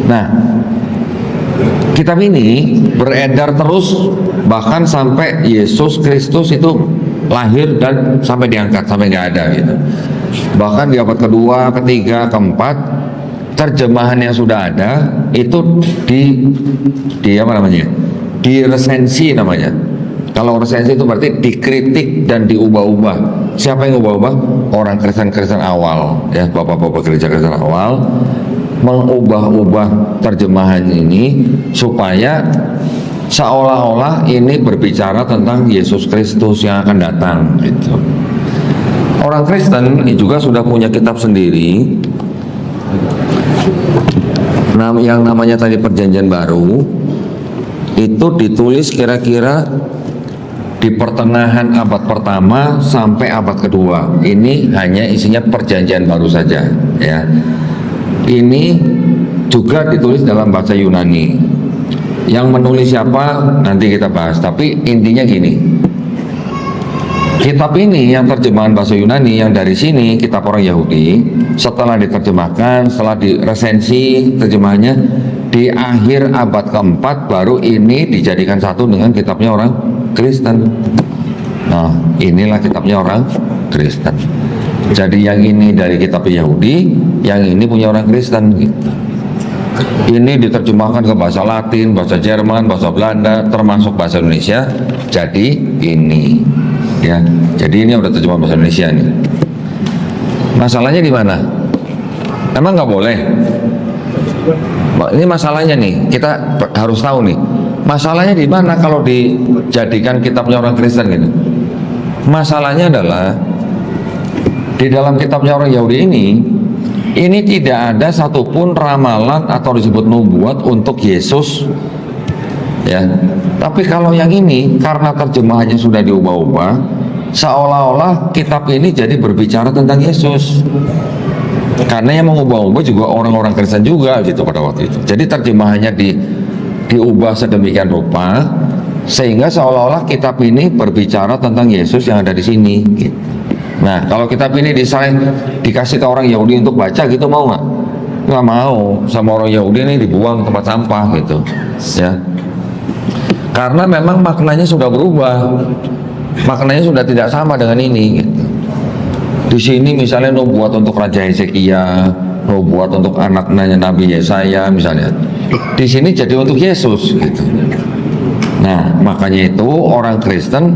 Nah, kitab ini beredar terus bahkan sampai Yesus Kristus itu lahir dan sampai diangkat, sampai nggak ada gitu. Bahkan di abad kedua, ketiga, keempat, terjemahan yang sudah ada itu di apa namanya? Di resensi namanya. Kalau resensi itu berarti dikritik dan diubah-ubah. Siapa yang ubah-ubah? Orang Kristen-Kristen awal, ya, bapak-bapak gereja Kristen awal mengubah-ubah terjemahan ini supaya seolah-olah ini berbicara tentang Yesus Kristus yang akan datang gitu. Orang Kristen juga sudah punya kitab sendiri yang namanya tadi Perjanjian Baru. Itu ditulis kira-kira di pertengahan abad pertama sampai abad kedua. Ini hanya isinya Perjanjian Baru saja, ya. Ini juga ditulis dalam bahasa Yunani. Yang menulis siapa nanti kita bahas, tapi intinya gini. Kitab ini yang terjemahan bahasa Yunani, yang dari sini kitab orang Yahudi, setelah diterjemahkan, setelah diresensi terjemahannya, di akhir abad keempat baru ini dijadikan satu dengan kitabnya orang Kristen. Nah, inilah kitabnya orang Kristen. Jadi yang ini dari kitab Yahudi, yang ini punya orang Kristen gitu. Ini diterjemahkan ke bahasa Latin, bahasa Jerman, bahasa Belanda, termasuk bahasa Indonesia. Jadi ini, ya. Jadi ini udah terjemahan bahasa Indonesia nih. Masalahnya di mana? Emang nggak boleh? Ini masalahnya nih. Kita harus tahu nih. Masalahnya di mana kalau dijadikan kitabnya orang Kristen gitu? Masalahnya adalah di dalam kitabnya orang Yahudi ini tidak ada satupun ramalan atau disebut nubuat untuk Yesus, ya. Tapi kalau yang ini karena terjemahannya sudah diubah-ubah, seolah-olah kitab ini jadi berbicara tentang Yesus. Karena yang mengubah-ubah juga orang-orang Kristen juga gitu pada waktu itu. Jadi terjemahannya diubah sedemikian rupa sehingga seolah-olah kitab ini berbicara tentang Yesus yang ada di sini gitu. Nah, kalau kitab ini dikasih ke orang Yahudi untuk baca gitu, mau nggak? Nggak mau. Sama orang Yahudi ini dibuang ke tempat sampah gitu, ya. Karena memang maknanya sudah berubah, maknanya sudah tidak sama dengan ini. Gitu. Di sini misalnya nubuat untuk Raja Hezekia, nubuat untuk anaknya Nabi Yesaya misalnya. Di sini jadi untuk Yesus gitu. Nah, makanya itu orang Kristen,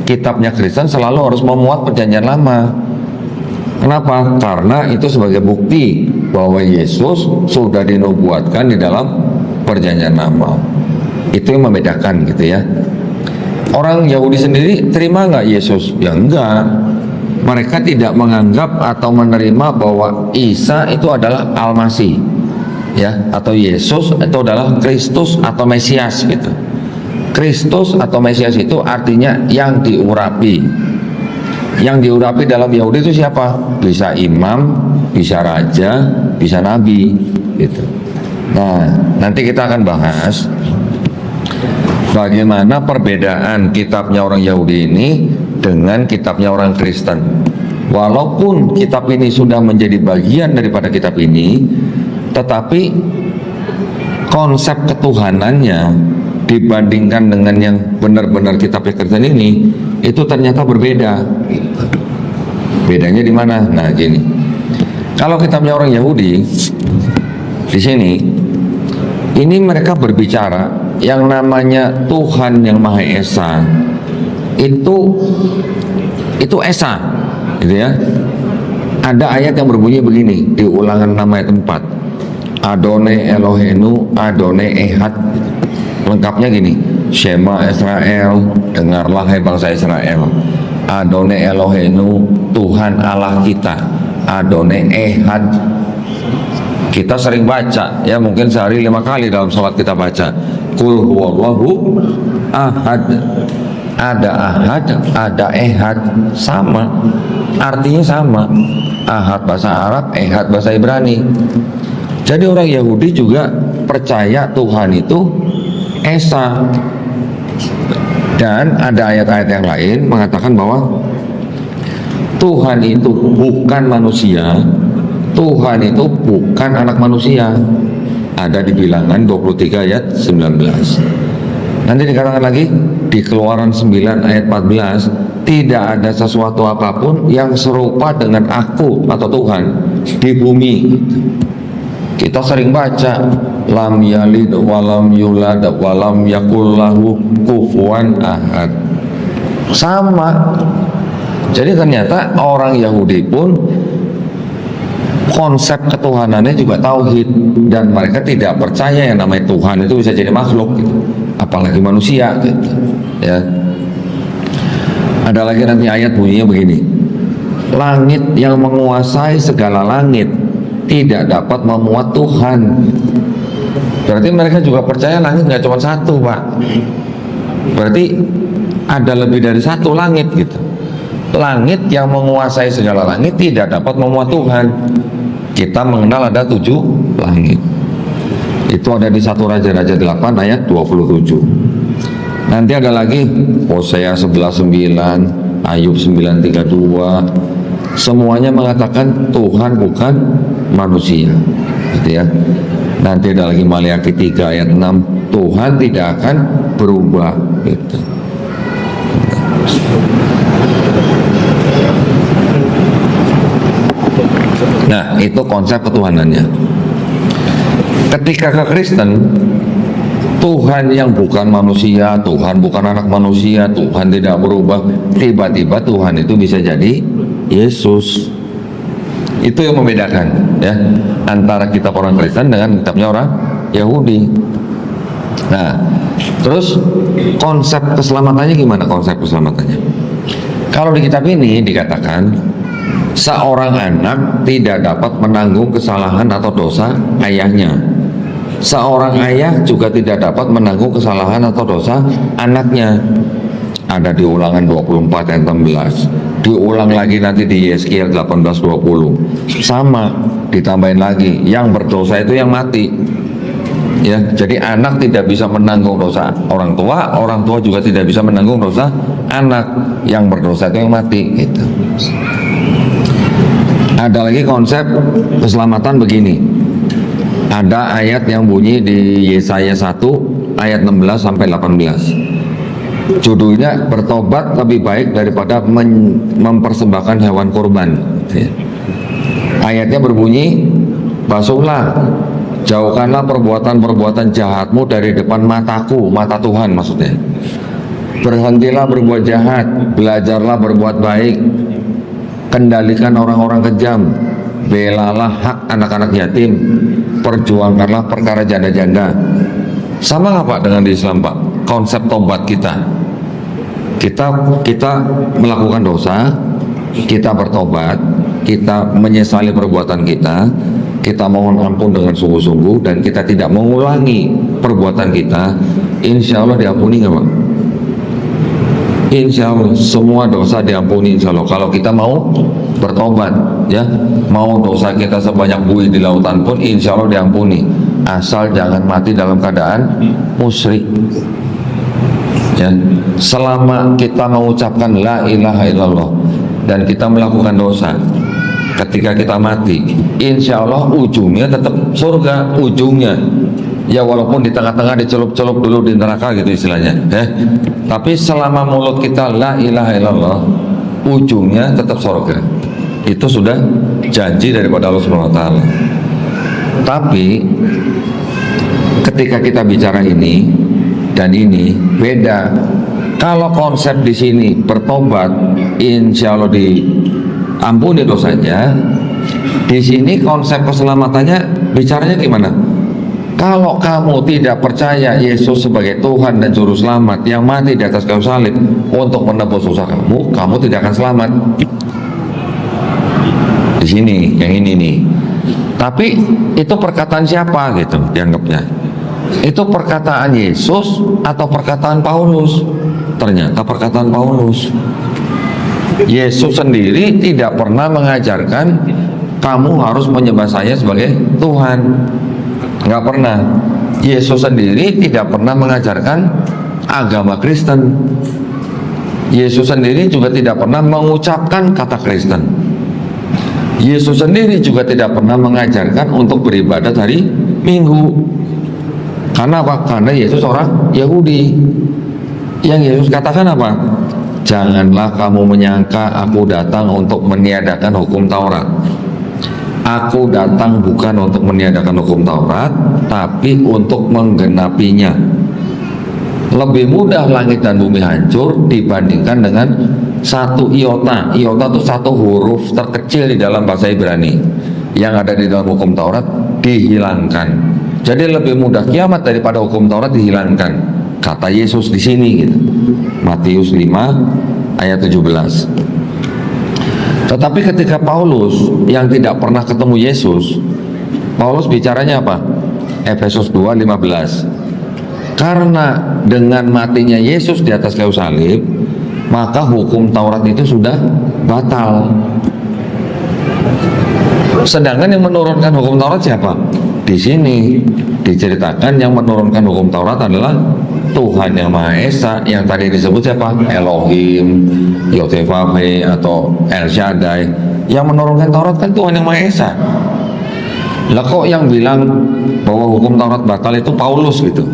kitabnya Kristen selalu harus memuat Perjanjian Lama. Kenapa? Karena itu sebagai bukti bahwa Yesus sudah dinubuatkan di dalam Perjanjian Lama. Itu yang membedakan gitu ya. Orang Yahudi sendiri terima nggak Yesus? Ya enggak. Mereka tidak menganggap atau menerima bahwa Isa itu adalah Al-Masih, ya, atau Yesus itu adalah Kristus atau Mesias gitu. Kristus atau Mesias itu artinya yang diurapi. Yang diurapi dalam Yahudi itu siapa? Bisa imam, bisa raja, bisa nabi gitu. Nah, nanti kita akan bahas bagaimana perbedaan kitabnya orang Yahudi ini dengan kitabnya orang Kristen. Walaupun kitab ini sudah menjadi bagian daripada kitab ini, tetapi konsep ketuhanannya dibandingkan dengan yang benar-benar kitab Kristen ini itu ternyata berbeda. Bedanya di mana? Nah, gini. Kalau kitabnya orang Yahudi di sini, ini mereka berbicara yang namanya Tuhan yang Maha Esa. Itu Esa, gitu ya. Ada ayat yang berbunyi begini di Ulangan 6 ayat 4. Adonai Elohenu, Adonai Ehad. Lengkapnya gini, Shema Israel, dengarlah hai bangsa Israel. Adonai Elohenu, Tuhan Allah kita. Adonai Ehad. Kita sering baca, ya mungkin sehari 5 kali dalam sholat kita baca. Qul huwallahu ahad. Ada ahad, ada ehad, sama. Artinya sama. Ahad bahasa Arab, ehad bahasa Ibrani. Jadi orang Yahudi juga percaya Tuhan itu Esa. Dan ada ayat-ayat yang lain mengatakan bahwa Tuhan itu bukan manusia, Tuhan itu bukan anak manusia. Ada di Bilangan 23 ayat 19. Nanti dikatakan lagi di Keluaran 9 ayat 14, tidak ada sesuatu apapun yang serupa dengan aku atau Tuhan di bumi. Kita sering baca lam yalid walam yulad walam yakul lahu kufuwan ahad. Sama. Jadi ternyata orang Yahudi pun konsep ketuhanannya juga tauhid, dan mereka tidak percaya yang namanya Tuhan itu bisa jadi makhluk gitu, apalagi manusia gitu. Ya. Ada lagi nanti ayat bunyinya begini, langit yang menguasai segala langit tidak dapat memuat Tuhan. Berarti mereka juga percaya langit nggak cuma satu, Pak. Berarti ada lebih dari satu langit gitu. Langit yang menguasai segala langit tidak dapat memuat Tuhan. Kita mengenal ada 7 langit. Itu ada di 1 Raja-Raja 8 ayat 27. Nanti ada lagi Hosea 11:9, Ayub 9:32. Semuanya mengatakan Tuhan bukan manusia, gitu ya. Nanti ada lagi Maliaki 3 ayat 6, Tuhan tidak akan berubah, gitu. Nah, itu konsep ketuhanannya. Ketika ke Kristen, Tuhan yang bukan manusia, Tuhan bukan anak manusia, Tuhan tidak berubah, tiba-tiba Tuhan itu bisa jadi Yesus. Itu yang membedakan ya antara kitab orang Kristen dengan kitabnya orang Yahudi. Nah, terus konsep keselamatannya gimana? Konsep keselamatannya, kalau di kitab ini dikatakan seorang anak tidak dapat menanggung kesalahan atau dosa ayahnya. Seorang ayah juga tidak dapat menanggung kesalahan atau dosa anaknya. Ada di Ulangan 24 ayat 16. Diulang lagi nanti di Yeskiel 18:20. Sama, ditambahin lagi, yang berdosa itu yang mati. Ya, jadi anak tidak bisa menanggung dosa orang tua juga tidak bisa menanggung dosa anak. Yang berdosa itu yang mati, gitu. Ada lagi konsep keselamatan begini. Ada ayat yang bunyi di Yesaya 1 ayat 16 sampai 18. Judulnya bertobat lebih baik daripada mempersembahkan hewan kurban. Ayatnya berbunyi, basuhlah, jauhkanlah perbuatan-perbuatan jahatmu dari depan mataku, mata Tuhan maksudnya. Berhentilah berbuat jahat, belajarlah berbuat baik, kendalikan orang-orang kejam, belalah hak anak-anak yatim, perjuangkanlah perkara janda-janda. Sama nggak Pak dengan di Islam, Pak? Konsep tobat kita melakukan dosa, kita bertobat, kita menyesali perbuatan kita mohon ampun dengan sungguh-sungguh, dan kita tidak mengulangi perbuatan kita, insya Allah diampuni nggak Pak? Insya Allah semua dosa diampuni, insya Allah, kalau kita mau bertobat ya. Mau dosa kita sebanyak buih di lautan pun insya Allah diampuni, asal jangan mati dalam keadaan musyrik ya. Selama kita mengucapkan la ilaha illallah dan kita melakukan dosa, ketika kita mati insya Allah ujungnya tetap surga, ujungnya ya, walaupun di tengah-tengah dicelup-celup dulu di neraka gitu istilahnya tapi selama mulut kita la ilaha illallah, ujungnya tetap surga. Itu sudah janji daripada Allah Subhanahu wa taala. Tapi ketika kita bicara ini dan ini beda. Kalau konsep di sini bertobat insya Allah diampuni dosanya, di sini konsep keselamatannya bicaranya gimana? Kalau kamu tidak percaya Yesus sebagai Tuhan dan Juru Selamat yang mati di atas kayu salib untuk menebus dosa kamu, kamu tidak akan selamat. Di sini, yang ini nih. Tapi itu perkataan siapa gitu dianggapnya? Itu perkataan Yesus atau perkataan Paulus? Ternyata perkataan Paulus. Yesus sendiri tidak pernah mengajarkan kamu harus menyembah saya sebagai Tuhan. Nggak pernah. Yesus sendiri tidak pernah mengajarkan agama Kristen. Yesus sendiri juga tidak pernah mengucapkan kata Kristen. Yesus sendiri juga tidak pernah mengajarkan untuk beribadat hari Minggu. Karena apa? Karena Yesus orang Yahudi. Yang Yesus katakan apa? Janganlah kamu menyangka aku datang untuk meniadakan hukum Taurat. Aku datang bukan untuk meniadakan hukum Taurat, tapi untuk menggenapinya. Lebih mudah langit dan bumi hancur dibandingkan dengan satu iota. Iota itu satu huruf terkecil di dalam bahasa Ibrani yang ada di dalam hukum Taurat dihilangkan. Jadi lebih mudah kiamat daripada hukum Taurat dihilangkan, kata Yesus di sini gitu. Matius 5 ayat 17. Tetapi ketika Paulus yang tidak pernah ketemu Yesus, Paulus bicaranya apa? Efesus 2:15. Karena dengan matinya Yesus di atas kayu salib, maka hukum Taurat itu sudah batal. Sedangkan yang menurunkan hukum Taurat siapa? Di sini diceritakan yang menurunkan hukum Taurat adalah Tuhan yang Maha Esa, yang tadi disebut siapa? Elohim, Yotevave atau El Shaddai. Yang menurunkan Taurat kan Tuhan yang Maha Esa. Lah kok yang bilang bahwa hukum Taurat batal itu Paulus gitu.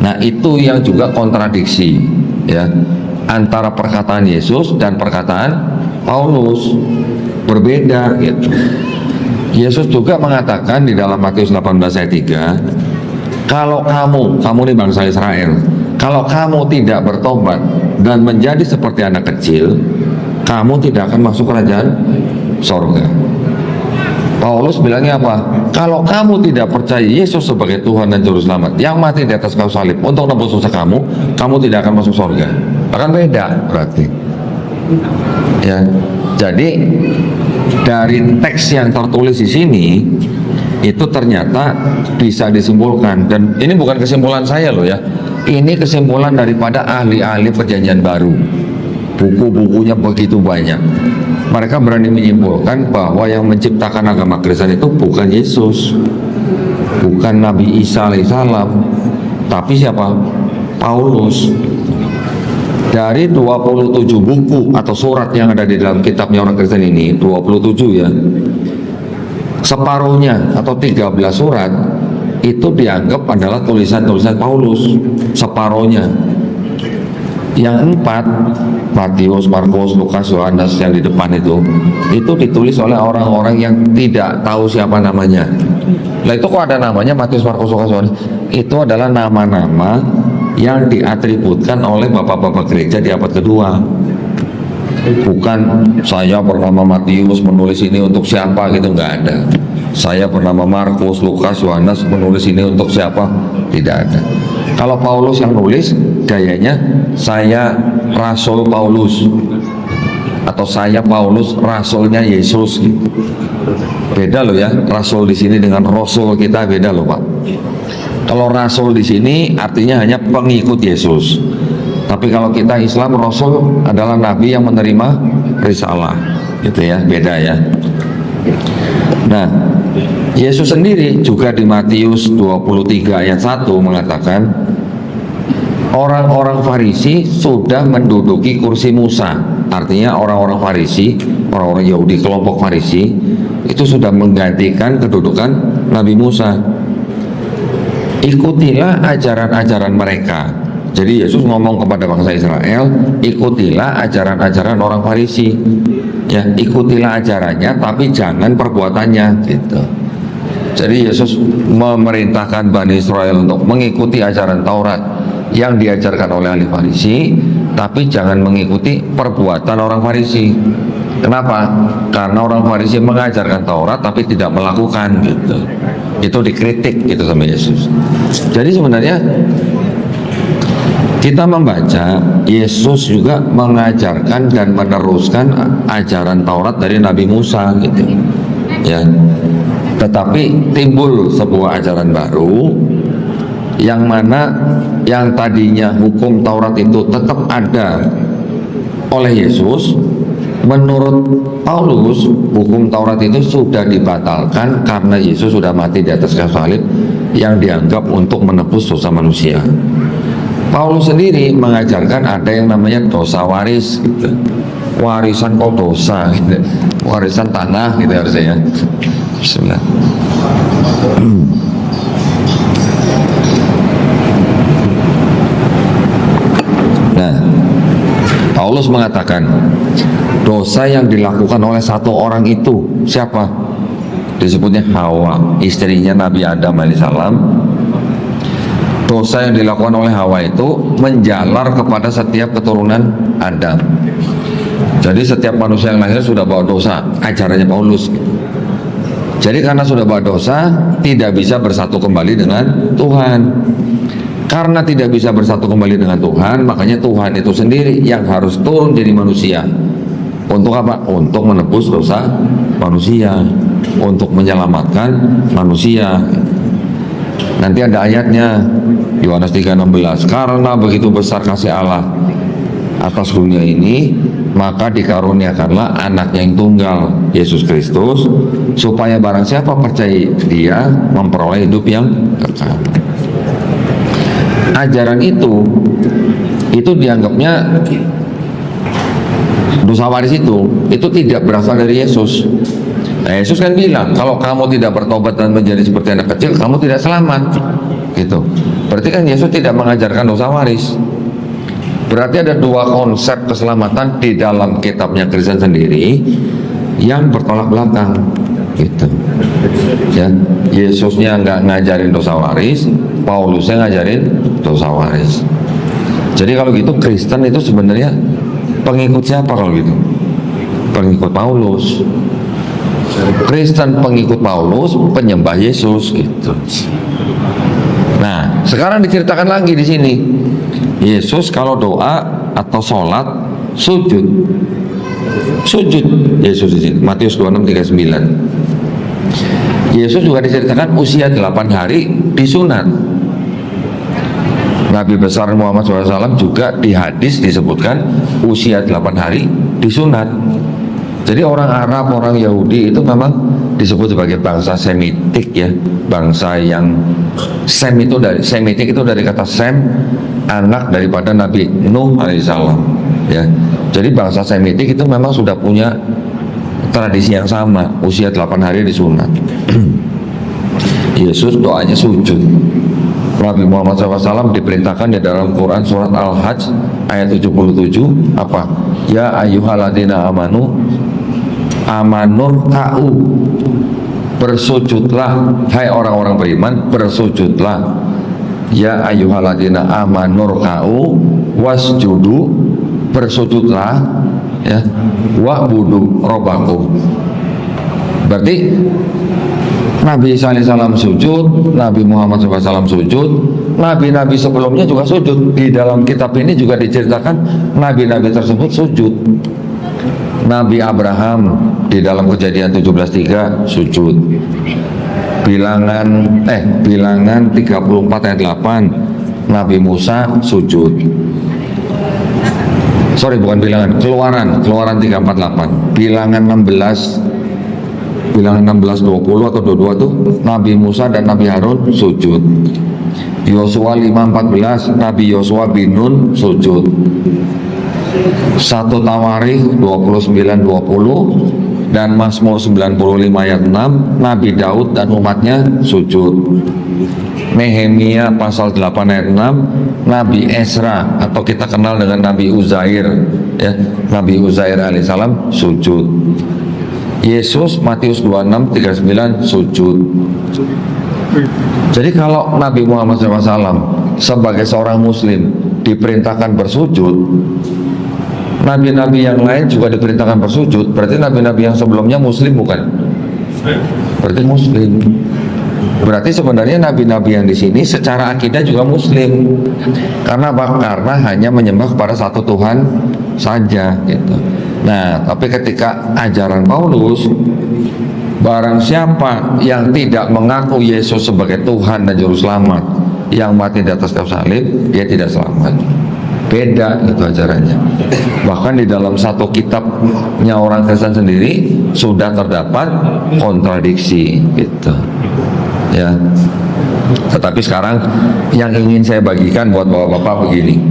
Nah, itu yang juga kontradiksi ya antara perkataan Yesus dan perkataan Paulus, berbeda gitu. Yesus juga mengatakan di dalam Matius 18 ayat 3, kalau kamu nih bangsa Israel, kalau kamu tidak bertobat dan menjadi seperti anak kecil, kamu tidak akan masuk kerajaan sorga. Paulus bilangnya apa? Kalau kamu tidak percaya Yesus sebagai Tuhan dan Juru Selamat yang mati di atas kayu salib untuk nebus dosa kamu, kamu tidak akan masuk surga. Akan beda berarti. Ya, jadi dari teks yang tertulis di sini itu ternyata bisa disimpulkan, dan ini bukan kesimpulan saya loh ya. Ini kesimpulan daripada ahli-ahli Perjanjian Baru. Buku-bukunya begitu banyak. Mereka berani menyimpulkan bahwa yang menciptakan agama Kristen itu bukan Yesus, bukan Nabi Isa alaihissalam, tapi siapa? Paulus. Dari 27 buku atau surat yang ada di dalam kitabnya orang Kristen ini, 27 ya, separuhnya atau 13 surat itu dianggap adalah tulisan-tulisan Paulus, separuhnya. Yang 4, Matius, Markus, Lukas, Yohanes yang di depan itu ditulis oleh orang-orang yang tidak tahu siapa namanya. Lah itu kok ada namanya Matius, Markus, Lukas, Yohanes? Itu adalah nama-nama yang diatributkan oleh bapak-bapak gereja di abad kedua. Bukan saya bernama Matius menulis ini untuk siapa gitu, nggak ada. Saya bernama Markus, Lukas, Yohanes menulis ini untuk siapa, tidak ada. Kalau Paulus yang nulis, gayanya saya Rasul Paulus atau saya Paulus Rasulnya Yesus gitu. Beda loh ya, Rasul di sini dengan Rasul kita beda loh Pak. Kalau Rasul di sini artinya hanya pengikut Yesus. Tapi kalau kita Islam, Rasul adalah Nabi yang menerima risalah, gitu ya, beda ya. Nah, Yesus sendiri juga di Matius 23 ayat 1 mengatakan, orang-orang Farisi sudah menduduki kursi Musa. Artinya orang-orang Farisi, orang-orang Yahudi kelompok Farisi itu sudah menggantikan kedudukan Nabi Musa. Ikutilah ajaran-ajaran mereka. Jadi Yesus ngomong kepada bangsa Israel, ikutilah ajaran-ajaran orang Farisi. Ya, ikutilah ajarannya tapi jangan perbuatannya gitu. Jadi Yesus memerintahkan Bani Israel untuk mengikuti ajaran Taurat yang diajarkan oleh ahli Farisi, tapi jangan mengikuti perbuatan orang Farisi. Kenapa? Karena orang Farisi mengajarkan Taurat tapi tidak melakukan gitu. Itu dikritik gitu sama Yesus. Jadi sebenarnya kita membaca, Yesus juga mengajarkan dan meneruskan ajaran Taurat dari Nabi Musa gitu. Ya. Tetapi timbul sebuah ajaran baru yang mana yang tadinya hukum Taurat itu tetap ada oleh Yesus. Menurut Paulus, hukum Taurat itu sudah dibatalkan karena Yesus sudah mati di atas kayu salib yang dianggap untuk menebus dosa manusia. Paulus sendiri mengajarkan ada yang namanya dosa waris gitu. warisan kok dosa gitu. Warisan tanah gitu harusnya ya. Bismillah. Nah, Paulus mengatakan dosa yang dilakukan oleh satu orang itu siapa? Disebutnya Hawa, istrinya Nabi Adam alaihissalam. Dosa yang dilakukan oleh Hawa itu menjalar kepada setiap keturunan Adam. Jadi setiap manusia yang lahir sudah bawa dosa, ajarannya Paulus. Jadi karena sudah bawa dosa, tidak bisa bersatu kembali dengan Tuhan. Karena tidak bisa bersatu kembali dengan Tuhan, makanya Tuhan itu sendiri yang harus turun jadi manusia. Untuk apa? Untuk menebus dosa manusia, untuk menyelamatkan manusia. Nanti ada ayatnya, Yohanes 3:16. Karena begitu besar kasih Allah atas dunia ini, maka dikaruniakanlah anaknya yang tunggal, Yesus Kristus, supaya barang siapa percaya dia memperoleh hidup yang kekal. Ajaran itu dianggapnya dosa waris itu tidak berasal dari Yesus. Nah, Yesus kan bilang, kalau kamu tidak bertobat dan menjadi seperti anak kecil, kamu tidak selamat. Gitu. Berarti kan Yesus tidak mengajarkan dosa waris. Berarti ada dua konsep keselamatan di dalam kitabnya Kristen sendiri yang bertolak belakang. Gitu. Ya, Yesusnya nggak ngajarin dosa waris, Paulusnya ngajarin dosa waris. Jadi kalau gitu Kristen itu sebenarnya pengikut siapa kalau gitu? Pengikut Paulus. Kristen pengikut Paulus, penyembah Yesus gitu. Nah, sekarang diceritakan lagi di sini. Yesus kalau doa atau sholat sujud. Sujud Yesus di sini. Matius 26:39. Yesus juga diceritakan usia 8 hari disunat. Nabi besar Muhammad SAW juga di hadis disebutkan usia 8 hari disunat. Jadi orang Arab, orang Yahudi itu memang disebut sebagai bangsa Semitik ya. Bangsa yang Semitik itu dari kata Sem, anak daripada Nabi Nuh alaihissalam ya. Jadi bangsa Semitik itu memang sudah punya tradisi yang sama, usia 8 hari disunat. Yesus doanya sujud. Nabi Muhammad SAW diperintahkan di dalam Quran surat Al-Hajj ayat 77 apa? Ya ayyuhalladzina amanu amanur ka'u, bersujudlah hai orang-orang beriman, bersujudlah. Ya ayyuhalladzina amanur ka'u wasjudu, bersujudlah ya, wa'budu rabbakum. Berarti Nabi Isa alaihissalam sujud, Nabi Muhammad SAW sujud, nabi-nabi sebelumnya juga sujud. Di dalam kitab ini juga diceritakan nabi-nabi tersebut sujud. Nabi Abraham di dalam Kejadian 17:3 sujud. Bilangan 34 ayat 8 Nabi Musa sujud. Sorry, bukan bilangan, Keluaran 3:48. Bilangan 16:20 atau 22 tuh Nabi Musa dan Nabi Harun sujud. Yosua 5:14 Nabi Yosua bin Nun sujud. 1 Tawarikh 29:20 dan Mazmur 95 ayat 6 Nabi Daud dan umatnya sujud. Nehemia pasal 8 ayat 6 Nabi Ezra atau kita kenal dengan Nabi Uzair ya, Nabi Uzair alaihissalam sujud. Yesus Matius 26:39 sujud. Jadi kalau Nabi Muhammad SAW sebagai seorang muslim diperintahkan bersujud, nabi-nabi yang lain juga diperintahkan bersujud. Berarti nabi-nabi yang sebelumnya muslim bukan? Berarti muslim. Berarti sebenarnya nabi-nabi yang di sini secara akidah juga muslim. Karena apa? Karena hanya menyembah kepada satu Tuhan saja gitu. Nah, tapi ketika ajaran Paulus, barang siapa yang tidak mengaku Yesus sebagai Tuhan dan Juru Selamat, yang mati di atas kayu salib, dia tidak selamat. Beda itu ajarannya. Bahkan di dalam satu kitabnya orang Kristen sendiri sudah terdapat kontradiksi gitu. Ya. Tetapi sekarang yang ingin saya bagikan buat bapak-bapak begini.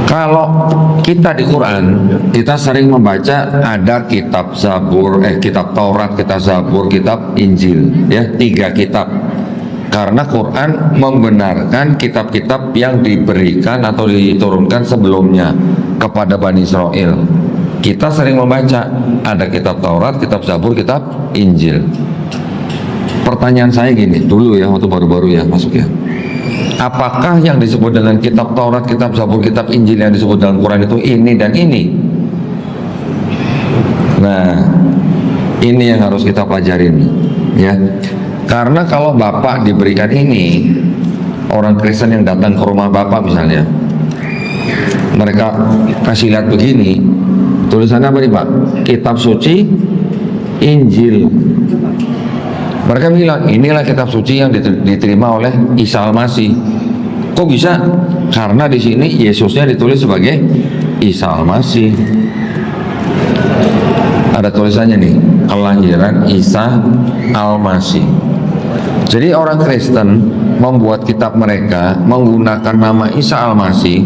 Kalau kita di Quran, kita sering membaca ada kitab Zabur, kitab Taurat, kitab Zabur, kitab Injil, ya, 3 kitab. Karena Quran membenarkan kitab-kitab yang diberikan atau diturunkan sebelumnya kepada Bani Israel. Kita sering membaca ada kitab Taurat, kitab Zabur, kitab Injil. Pertanyaan saya gini, dulu ya, waktu baru-baru ya masuk ya. Apakah yang disebut dengan kitab Taurat, kitab Zabur, kitab Injil yang disebut dalam Quran itu ini dan ini? Nah, ini yang harus kita pelajarin, ya. Karena kalau Bapak diberikan ini, orang Kristen yang datang ke rumah Bapak misalnya, mereka kasih lihat begini, tulisannya apa nih Pak? Kitab suci Injil. Mereka bilang, inilah kitab suci yang diterima oleh Isa Al-Masih. Kok bisa? Karena di sini Yesusnya ditulis sebagai Isa Al-Masih. Ada tulisannya nih, kelahiran Isa Al-Masih. Jadi orang Kristen membuat kitab mereka menggunakan nama Isa Al-Masih,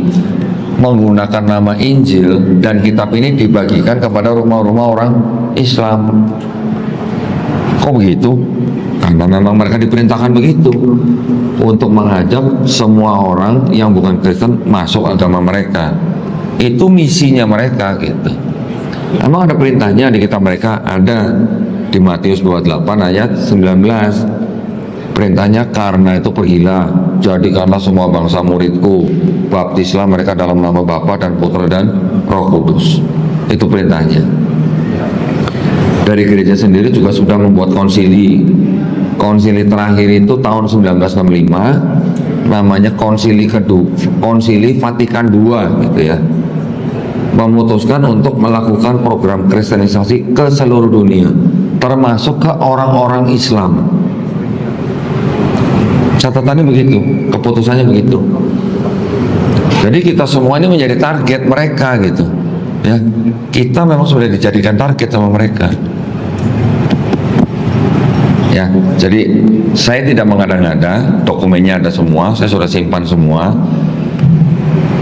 menggunakan nama Injil, dan kitab ini dibagikan kepada rumah-rumah orang Islam. Kok begitu? Karena memang mereka diperintahkan begitu, untuk mengajak semua orang yang bukan Kristen masuk agama mereka. Itu misinya mereka gitu. Emang ada perintahnya di kitab mereka, ada di Matius 28 ayat 19. Perintahnya, karena itu pergilah, jadikanlah semua bangsa muridku, baptislah mereka dalam nama Bapa dan Putra dan Roh Kudus. Itu perintahnya. Dari gereja sendiri juga sudah membuat konsili. Konsili terakhir itu tahun 1965, namanya konsili kedua, konsili Vatikan II gitu ya. Memutuskan untuk melakukan program kristenisasi ke seluruh dunia, termasuk ke orang-orang Islam. Catatannya begitu, keputusannya begitu. Jadi kita semua ini menjadi target mereka gitu ya. Kita memang sudah dijadikan target sama mereka. Ya, jadi saya tidak mengada-ngada, dokumennya ada semua, saya sudah simpan semua.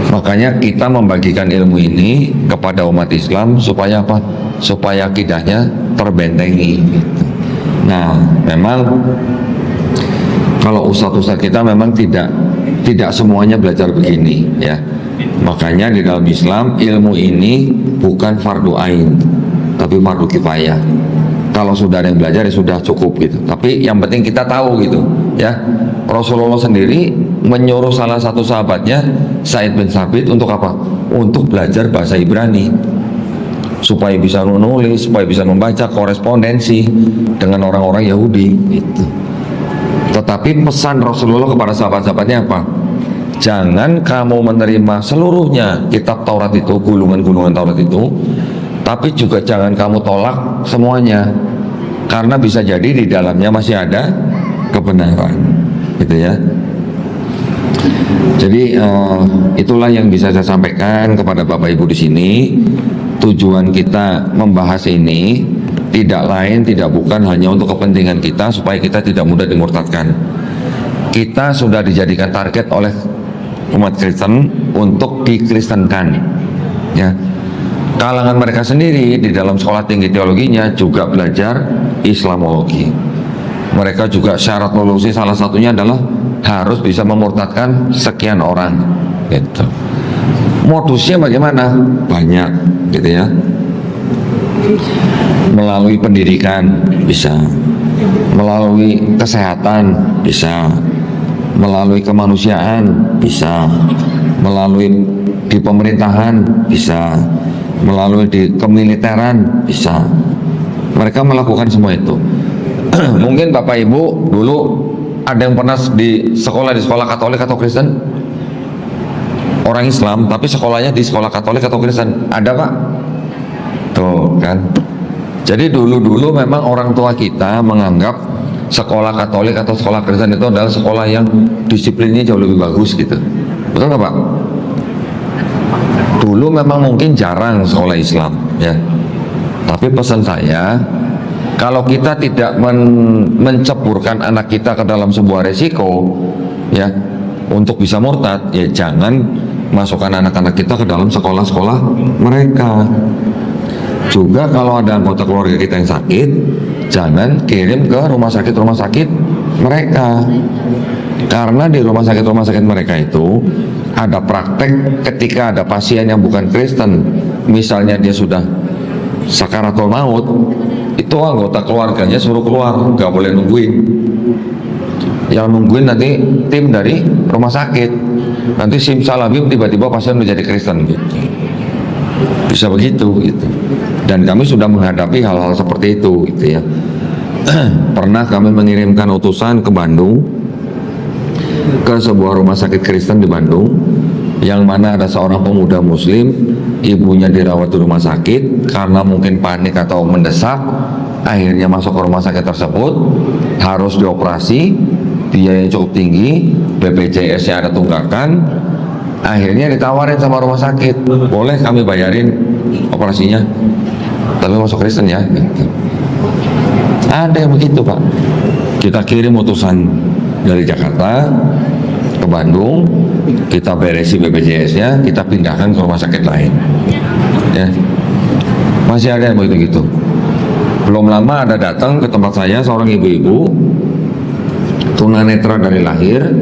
Makanya kita membagikan ilmu ini kepada umat Islam supaya apa? Supaya akidahnya terbentengi. Nah, memang kalau ustadz-ustadz kita memang tidak semuanya belajar begini, ya. Makanya di dalam Islam ilmu ini bukan fardu ain, tapi fardu kifayah. Kalau sudah ada yang belajar ya sudah cukup gitu. Tapi yang penting kita tahu gitu, ya. Rasulullah sendiri menyuruh salah satu sahabatnya, Said bin Sabit, untuk apa? Untuk belajar bahasa Ibrani, supaya bisa menulis, supaya bisa membaca korespondensi dengan orang-orang Yahudi gitu. Tetapi pesan Rasulullah kepada sahabat-sahabatnya apa? Jangan kamu menerima seluruhnya kitab Taurat itu, gulungan-gulungan Taurat itu, tapi juga jangan kamu tolak semuanya, karena bisa jadi di dalamnya masih ada kebenaran, gitu ya. Jadi itulah yang bisa saya sampaikan kepada Bapak Ibu di sini. Tujuan kita membahas ini tidak lain, tidak bukan hanya untuk kepentingan kita supaya kita tidak mudah dimurtadkan. Kita sudah dijadikan target oleh umat Kristen untuk dikristenkan, ya. Kalangan mereka sendiri di dalam sekolah tinggi teologinya juga belajar Islamologi. Mereka juga syarat lulusnya salah satunya adalah harus bisa memurtadkan sekian orang gitu. Modusnya bagaimana? Banyak gitu ya. Melalui pendidikan bisa, melalui kesehatan bisa, melalui kemanusiaan bisa, melalui di pemerintahan bisa, melalui di kemiliteran bisa. Mereka melakukan semua itu. Mungkin Bapak Ibu dulu ada yang pernah di sekolah Katolik atau Kristen, orang Islam tapi sekolahnya di sekolah Katolik atau Kristen, ada Pak? Tuh kan. Jadi dulu memang orang tua kita menganggap sekolah Katolik atau sekolah Kristen itu adalah sekolah yang disiplinnya jauh lebih bagus gitu. Betul nggak Pak? Dulu memang mungkin jarang sekolah Islam ya. Tapi pesan saya, kalau kita tidak menceburkan anak kita ke dalam sebuah resiko ya untuk bisa murtad, ya jangan masukkan anak-anak kita ke dalam sekolah-sekolah mereka. Juga kalau ada anggota keluarga kita yang sakit, jangan kirim ke rumah sakit mereka. Karena di rumah sakit mereka itu ada praktek ketika ada pasien yang bukan Kristen, misalnya dia sudah sakaratul maut, itu anggota keluarganya suruh keluar, nggak boleh nungguin. Yang nungguin nanti tim dari rumah sakit. Nanti simsalabim tiba-tiba pasien menjadi Kristen gitu. Bisa begitu gitu. Dan kami sudah menghadapi hal-hal seperti itu gitu ya. Pernah kami mengirimkan utusan ke Bandung, ke sebuah rumah sakit Kristen di Bandung, yang mana ada seorang pemuda muslim, ibunya dirawat di rumah sakit karena mungkin panik atau mendesak, akhirnya masuk ke rumah sakit tersebut, harus dioperasi, biayanya cukup tinggi, BPJS-nya ada tunggakan, akhirnya ditawarin sama rumah sakit, boleh kami bayarin operasinya, tapi masuk Kristen ya. Ada yang begitu Pak. Kita kirim utusan dari Jakarta ke Bandung, kita beresi BPJS-nya, kita pindahkan ke rumah sakit lain. Ya, masih ada yang begitu gitu. Belum lama ada datang ke tempat saya seorang ibu-ibu tunanetra dari lahir,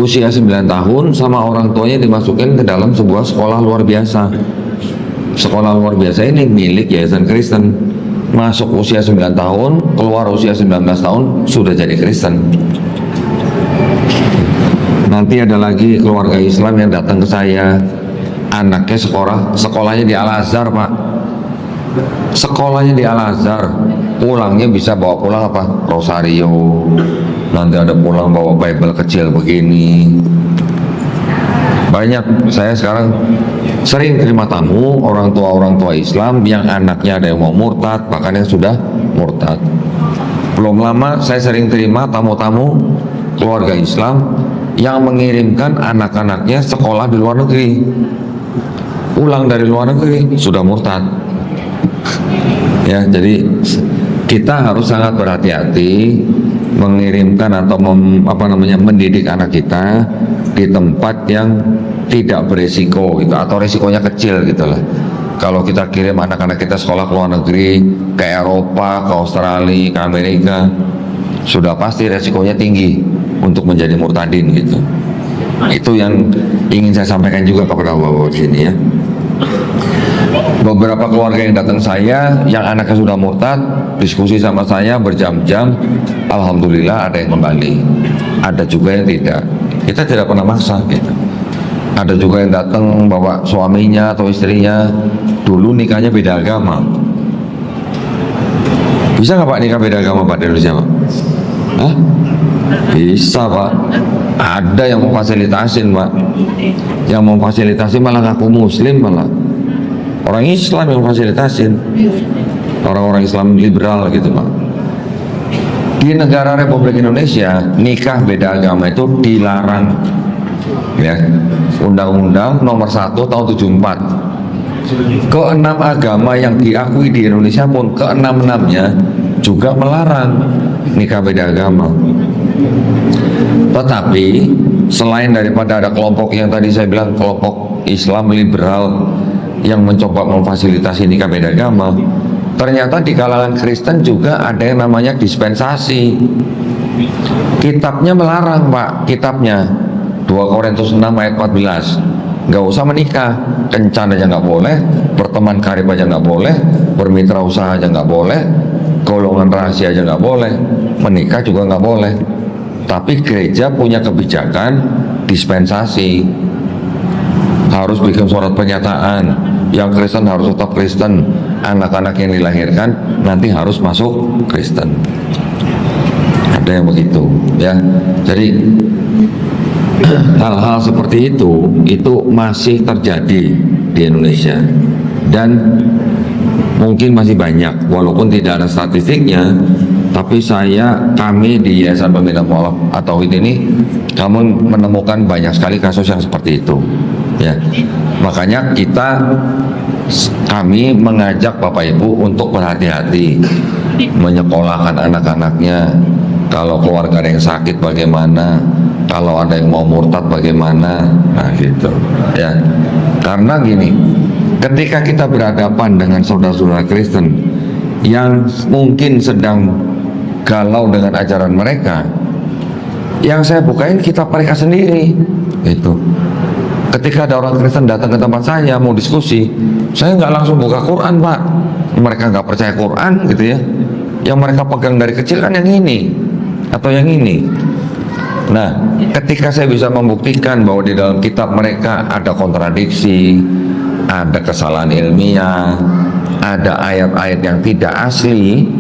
usia 9 tahun, sama orang tuanya dimasukin ke dalam sebuah sekolah luar biasa. Sekolah luar biasa ini milik Yayasan Kristen. Masuk usia 9 tahun, keluar usia 19 tahun, sudah jadi Kristen. Nanti ada lagi keluarga Islam yang datang ke saya, anaknya sekolahnya di Al-Azhar Pak. Sekolahnya di Al-Azhar, pulangnya bisa bawa pulang apa? Rosario. Nanti ada pulang bawa Bible kecil begini. Banyak, saya sekarang sering terima tamu orang tua Islam yang anaknya ada yang mau murtad, bahkan yang sudah murtad. Belum lama saya sering terima tamu-tamu keluarga Islam yang mengirimkan anak-anaknya sekolah di luar negeri, pulang dari luar negeri sudah murtad. Ya, jadi kita harus sangat berhati-hati mengirimkan atau mendidik anak kita di tempat yang tidak beresiko gitu, atau resikonya kecil gitulah. Kalau kita kirim anak-anak kita sekolah ke luar negeri, ke Eropa, ke Australia, ke Amerika, sudah pasti resikonya tinggi untuk menjadi murtadin gitu. Itu yang ingin saya sampaikan juga kepada bapak-bapak di sini ya. Beberapa keluarga yang datang saya, yang anaknya sudah murtad, diskusi sama saya berjam-jam, alhamdulillah ada yang kembali, ada juga yang tidak. Kita tidak pernah maksa gitu. Ada juga yang datang bawa suaminya atau istrinya, dulu nikahnya beda agama. Bisa nggak Pak nikah beda agama Pak di Indonesia Pak? Hah? Bisa Pak. Ada yang mau fasilitasin Pak. Yang mau fasilitasi malah ngaku muslim malah. Orang Islam yang fasilitasin. Orang-orang Islam liberal gitu Pak. Di negara Republik Indonesia nikah beda agama itu dilarang. Ya, Undang-Undang nomor 1 tahun 74. Keenam agama yang diakui di Indonesia pun keenam-enamnya juga melarang nikah beda agama. Tetapi selain daripada ada kelompok yang tadi saya bilang kelompok Islam liberal yang mencoba memfasilitasi nikah beda agama, ternyata di kalangan Kristen juga ada yang namanya dispensasi. Kitabnya melarang Pak, kitabnya 2 Korintus 6 ayat 14, nggak usah menikah, kencan aja nggak boleh, berteman karib aja nggak boleh, bermitra usaha aja nggak boleh, golongan rahasia aja nggak boleh, menikah juga nggak boleh. Tapi gereja punya kebijakan dispensasi, harus bikin surat pernyataan, yang Kristen harus tetap Kristen, anak-anak yang dilahirkan nanti harus masuk Kristen. Ada yang begitu ya. Jadi hal-hal seperti itu masih terjadi di Indonesia dan mungkin masih banyak, walaupun tidak ada statistiknya. Tapi kami di Yayasan Pembina Mualaf atau ini kami menemukan banyak sekali kasus yang seperti itu ya. Makanya kami mengajak Bapak Ibu untuk berhati-hati menyekolahkan anak-anaknya. Kalau keluarga ada yang sakit bagaimana, kalau ada yang mau murtad bagaimana, nah gitu ya. Karena gini, ketika kita berhadapan dengan saudara-saudara Kristen yang mungkin sedang galau dengan ajaran mereka, yang saya bukain kitab mereka sendiri gitu. Ketika ada orang Kristen datang ke tempat saya mau diskusi, saya nggak langsung buka Quran, Pak. Mereka nggak percaya Quran gitu ya. Yang mereka pegang dari kecil kan yang ini atau yang ini. Nah, ketika saya bisa membuktikan bahwa di dalam kitab mereka ada kontradiksi, ada kesalahan ilmiah, ada ayat-ayat yang tidak asli,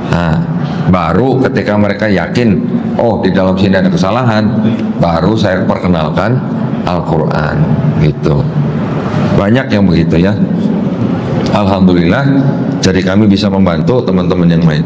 nah, baru ketika mereka yakin, oh di dalam sini ada kesalahan, baru saya perkenalkan Al-Quran gitu. Banyak yang begitu ya. Alhamdulillah, jadi kami bisa membantu teman-teman yang lain.